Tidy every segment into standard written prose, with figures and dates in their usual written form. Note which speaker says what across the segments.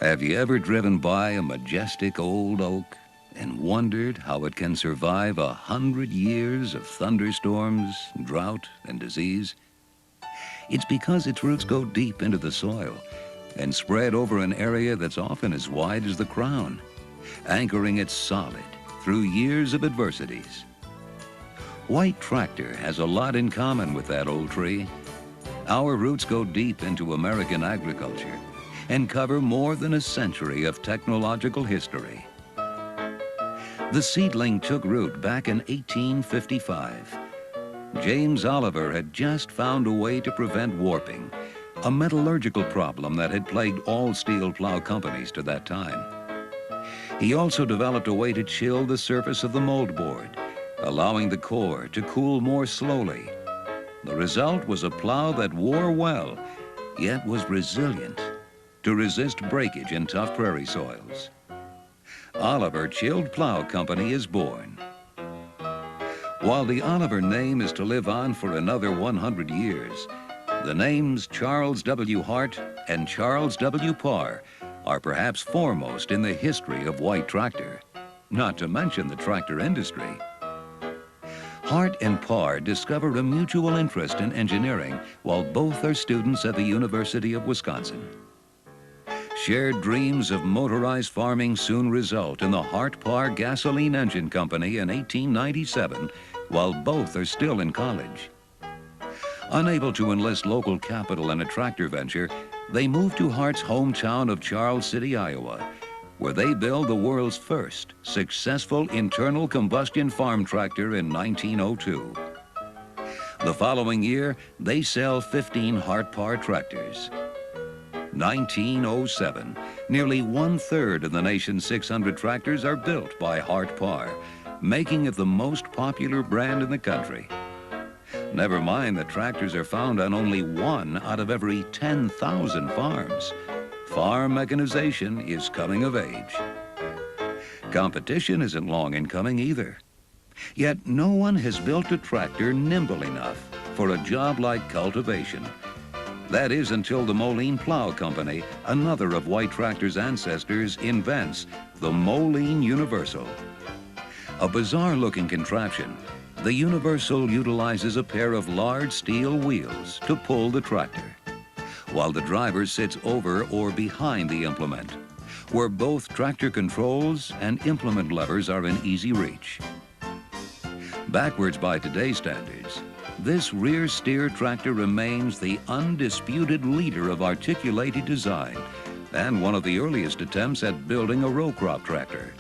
Speaker 1: Have you ever driven by a majestic old oak and wondered how it can survive 100 years of thunderstorms, drought, and disease? It's because its roots go deep into the soil and spread over an area that's often as wide as the crown, anchoring it solid through years of adversities. White Tractor has a lot in common with that old tree. Our roots go deep into American agriculture and cover more than a century of technological history. The seedling took root back in 1855. James Oliver had just found a way to prevent warping, a metallurgical problem that had plagued all steel plow companies to that time. He also developed a way to chill the surface of the mold board, allowing the core to cool more slowly. The result was a plow that wore well, yet was resilient to resist breakage in tough prairie soils. Oliver Chilled Plow Company is born. While the Oliver name is to live on for another 100 years, the names Charles W. Hart and Charles W. Parr are perhaps foremost in the history of White Tractor, not to mention the tractor industry. Hart and Parr discovered a mutual interest in engineering while both are students at the University of Wisconsin. Shared dreams of motorized farming soon result in the Hart-Parr Gasoline Engine Company in 1897, while both are still in college. Unable to enlist local capital in a tractor venture, they moved to Hart's hometown of Charles City, Iowa, where they build the world's first successful internal combustion farm tractor in 1902. The following year, they sell 15 Hart-Parr tractors. 1907, nearly 1/3 of the nation's 600 tractors are built by Hart-Parr, making it the most popular brand in the country. Never mind that tractors are found on only 1 out of every 10,000 farms. Farm mechanization is coming of age. Competition isn't long in coming either. Yet no one has built a tractor nimble enough for a job like cultivation. That is until the Moline Plow Company, another of White Tractor's ancestors, invents the Moline Universal. A bizarre-looking contraption, the Universal utilizes a pair of large steel wheels to pull the tractor, while the driver sits over or behind the implement, where both tractor controls and implement levers are in easy reach. Backwards by today's standards, this rear steer tractor remains the undisputed leader of articulated design and one of the earliest attempts at building a row crop tractor.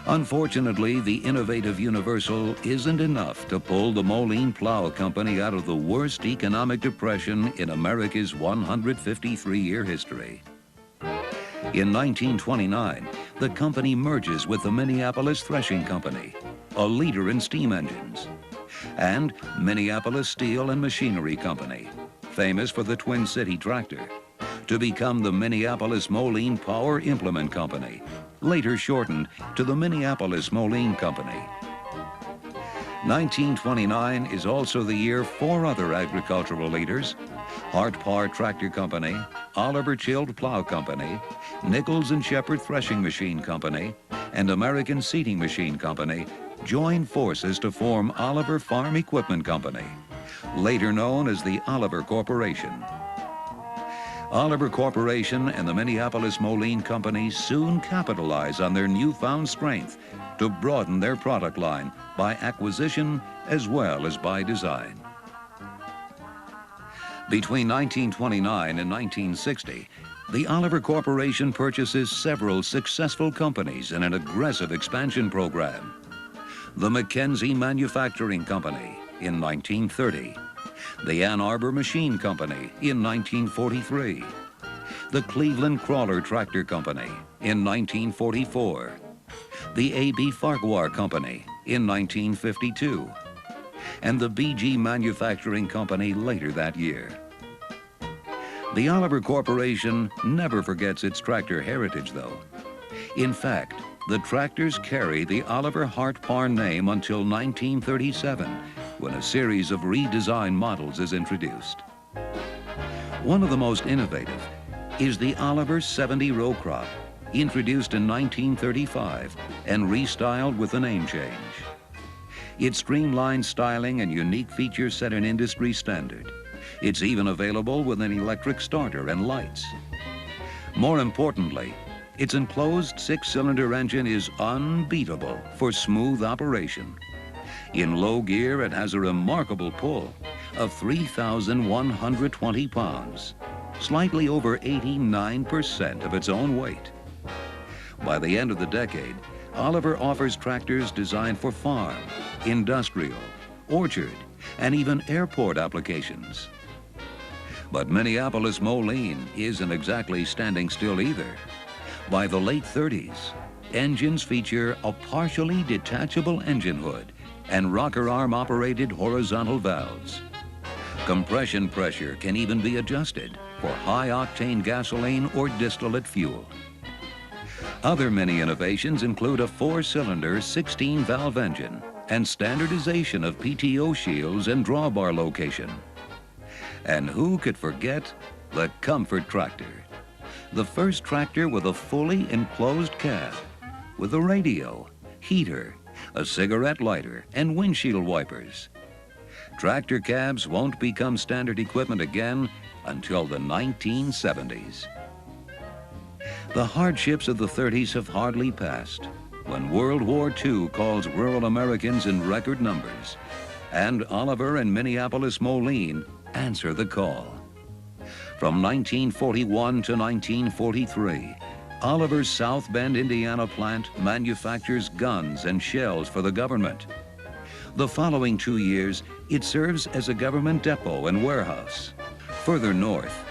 Speaker 1: Unfortunately, the innovative Universal isn't enough to pull the Moline Plow Company out of the worst economic depression in America's 153-year history. In 1929, the company merges with the Minneapolis Threshing Company, a leader in steam engines, and Minneapolis Steel and Machinery Company, famous for the Twin City tractor, to become the Minneapolis Moline Power Implement Company, later shortened to the Minneapolis Moline Company. 1929 is also the year 4 other agricultural leaders, Hart-Parr Tractor Company, Oliver Chilled Plow Company, Nichols and Shepard Threshing Machine Company, and American Seeding Machine Company, joined forces to form Oliver Farm Equipment Company, later known as the Oliver Corporation. Oliver Corporation and the Minneapolis Moline Company soon capitalize on their newfound strength to broaden their product line by acquisition as well as by design. Between 1929 and 1960, the Oliver Corporation purchases several successful companies in an aggressive expansion program. The McKenzie Manufacturing Company in 1930, the Ann Arbor Machine Company in 1943, the Cleveland Crawler Tractor Company in 1944, the A.B. Farquhar Company in 1952, and the B.G. Manufacturing Company later that year. The Oliver Corporation never forgets its tractor heritage, though. In fact, the tractors carry the Oliver Hart-Parr name until 1937, when a series of redesigned models is introduced. One of the most innovative is the Oliver 70 row crop, introduced in 1935 and restyled with a name change. Its streamlined styling and unique features set an industry standard. It's even available with an electric starter and lights. More importantly, its enclosed 6-cylinder engine is unbeatable for smooth operation. In low gear, it has a remarkable pull of 3,120 pounds, slightly over 89% of its own weight. By the end of the decade, Oliver offers tractors designed for farm, industrial, orchard, and even airport applications. But Minneapolis-Moline isn't exactly standing still either. By the late 30s, engines feature a partially detachable engine hood and rocker arm operated horizontal valves. Compression pressure can even be adjusted for high-octane gasoline or distillate fuel. Other many innovations include a 4-cylinder 16-valve engine and standardization of PTO shields and drawbar location. And who could forget the Comfort Tractor, the first tractor with a fully enclosed cab, with a radio, heater, a cigarette lighter, and windshield wipers. Tractor cabs won't become standard equipment again until the 1970s. The hardships of the 30s have hardly passed when World War II calls rural Americans in record numbers, and Oliver and Minneapolis-Moline answer the call. From 1941 to 1943, Oliver's South Bend, Indiana plant manufactures guns and shells for the government. The following 2 years, it serves as a government depot and warehouse. Further north,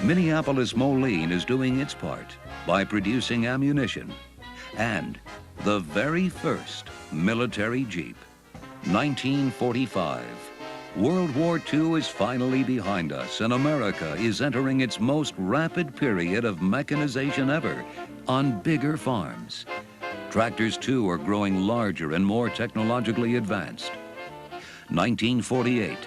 Speaker 1: Minneapolis-Moline is doing its part by producing ammunition and the very first military Jeep. 1945. World War II is finally behind us, and America is entering its most rapid period of mechanization ever on bigger farms. Tractors, too, are growing larger and more technologically advanced. 1948,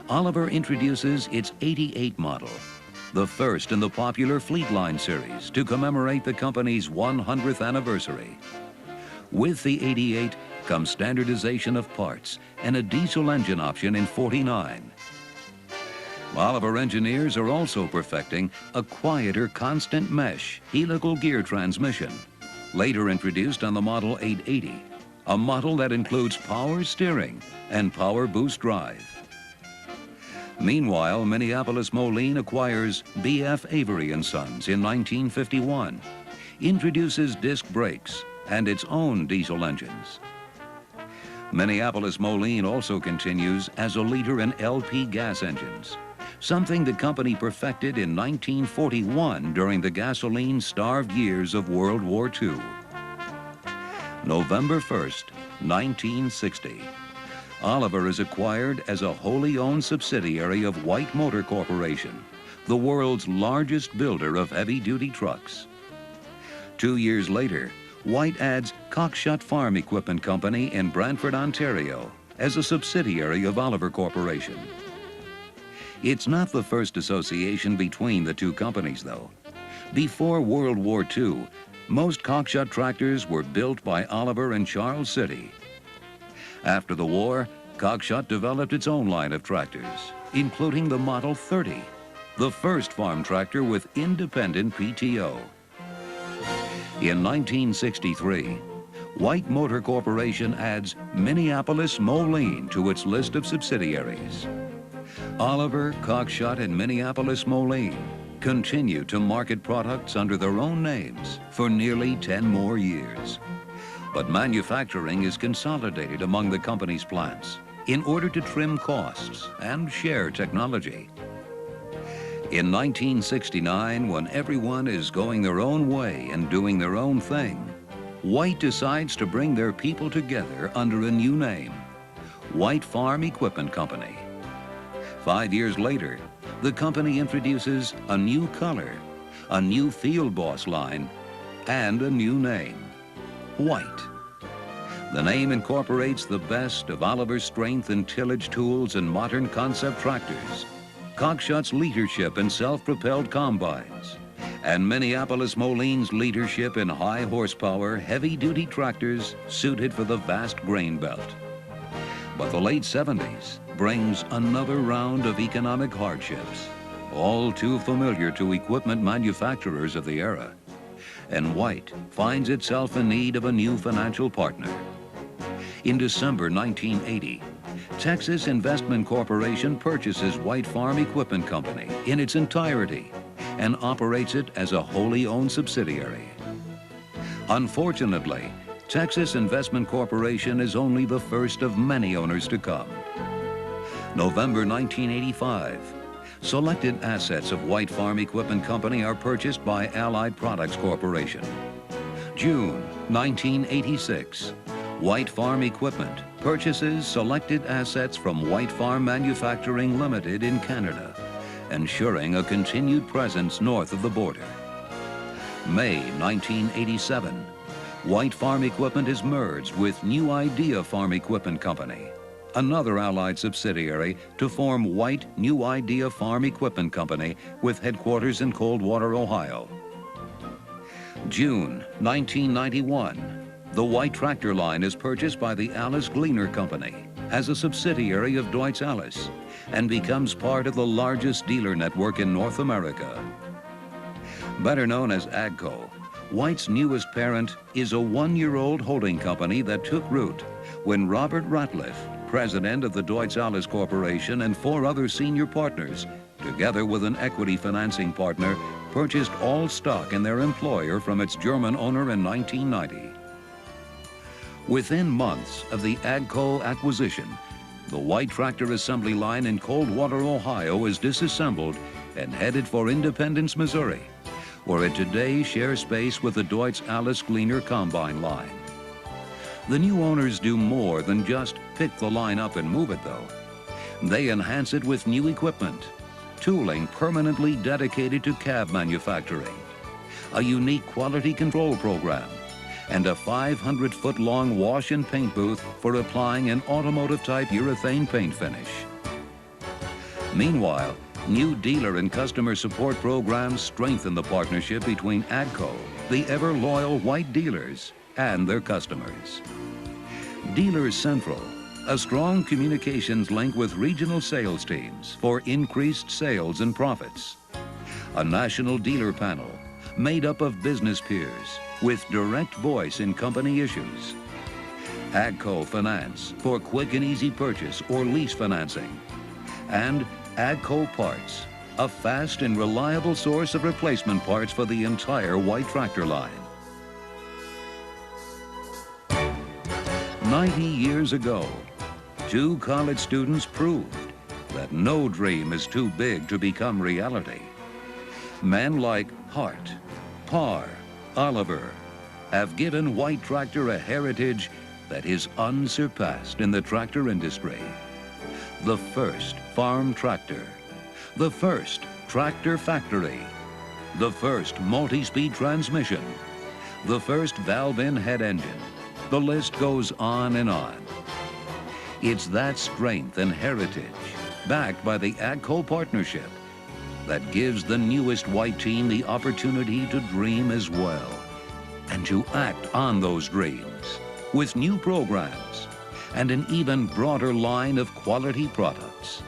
Speaker 1: Oliver introduces its 88 model, the first in the popular Fleetline series to commemorate the company's 100th anniversary. With the 88 comes standardization of parts and a diesel engine option in 49. Oliver engineers are also perfecting a quieter constant mesh helical gear transmission, later introduced on the Model 880, a model that includes power steering and power boost drive. Meanwhile, Minneapolis-Moline acquires B.F. Avery & Sons in 1951, introduces disc brakes and its own diesel engines. Minneapolis-Moline also continues as a leader in LP gas engines, something the company perfected in 1941 during the gasoline-starved years of World War II. November 1st, 1960. Oliver is acquired as a wholly owned subsidiary of White Motor Corporation, the world's largest builder of heavy-duty trucks. 2 years later, White adds Cockshut Farm Equipment Company in Brantford, Ontario, as a subsidiary of Oliver Corporation. It's not the first association between the two companies, though. Before World War II, most Cockshut tractors were built by Oliver in Charles City. After the war, Cockshut developed its own line of tractors, including the Model 30, the first farm tractor with independent PTO. In 1963, White Motor Corporation adds Minneapolis-Moline to its list of subsidiaries. Oliver, Cockshut, and Minneapolis-Moline continue to market products under their own names for nearly 10 more years. But manufacturing is consolidated among the company's plants in order to trim costs and share technology. In 1969, when everyone is going their own way and doing their own thing, White decides to bring their people together under a new name, White Farm Equipment Company. 5 years later, the company introduces a new color, a new Field Boss line, and a new name, White. The name incorporates the best of Oliver's strength and tillage tools and modern concept tractors, Cockshut's leadership in self-propelled combines, and Minneapolis Moline's leadership in high horsepower, heavy-duty tractors suited for the vast grain belt. But the late 70s brings another round of economic hardships, all too familiar to equipment manufacturers of the era. And White finds itself in need of a new financial partner. In December 1980, Texas Investment Corporation purchases White Farm Equipment Company in its entirety and operates it as a wholly owned subsidiary. Unfortunately, Texas Investment Corporation is only the first of many owners to come. November 1985, selected assets of White Farm Equipment Company are purchased by Allied Products Corporation. June 1986, White Farm Equipment purchases selected assets from White Farm Manufacturing Limited in Canada, ensuring a continued presence north of the border. May 1987, White Farm Equipment is merged with New Idea Farm Equipment Company, another Allied subsidiary, to form White New Idea Farm Equipment Company with headquarters in Coldwater, Ohio. June 1991, the White tractor line is purchased by the Alice Gleaner Company as a subsidiary of Deutz Alice and becomes part of the largest dealer network in North America. Better known as Agco, White's newest parent is a one-year-old holding company that took root when Robert Ratliff, president of the Deutz Alice Corporation, and 4 other senior partners, together with an equity financing partner, purchased all stock in their employer from its German owner in 1990. Within months of the Agco acquisition, the White tractor assembly line in Coldwater, Ohio is disassembled and headed for Independence, Missouri, where it today shares space with the Deutz Alice Gleaner combine line. The new owners do more than just pick the line up and move it, though. They enhance it with new equipment, tooling permanently dedicated to cab manufacturing, a unique quality control program, and a 500-foot-long wash and paint booth for applying an automotive-type urethane paint finish. Meanwhile, new dealer and customer support programs strengthen the partnership between Agco, the ever-loyal White dealers, and their customers. Dealers Central, a strong communications link with regional sales teams for increased sales and profits. A national dealer panel made up of business peers with direct voice in company issues. Agco Finance for quick and easy purchase or lease financing. And Agco Parts, a fast and reliable source of replacement parts for the entire White tractor line. 90 years ago, 2 college students proved that no dream is too big to become reality. Men like Hart, Parr, Oliver have given White tractor a heritage that is unsurpassed in the tractor industry. The first farm tractor, the first tractor factory, the first multi-speed transmission, the first valve-in head engine. The list goes on and on. It's that strength and heritage, backed by the Agco partnership, that gives the newest White team the opportunity to dream as well, and to act on those dreams with new programs and an even broader line of quality products.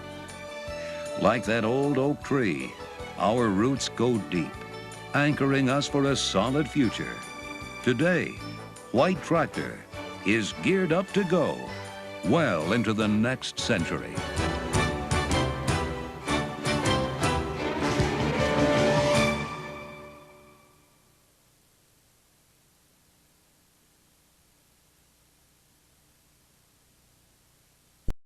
Speaker 1: Like that old oak tree, our roots go deep, anchoring us for a solid future. Today, White tractor is geared up to go well into the next century.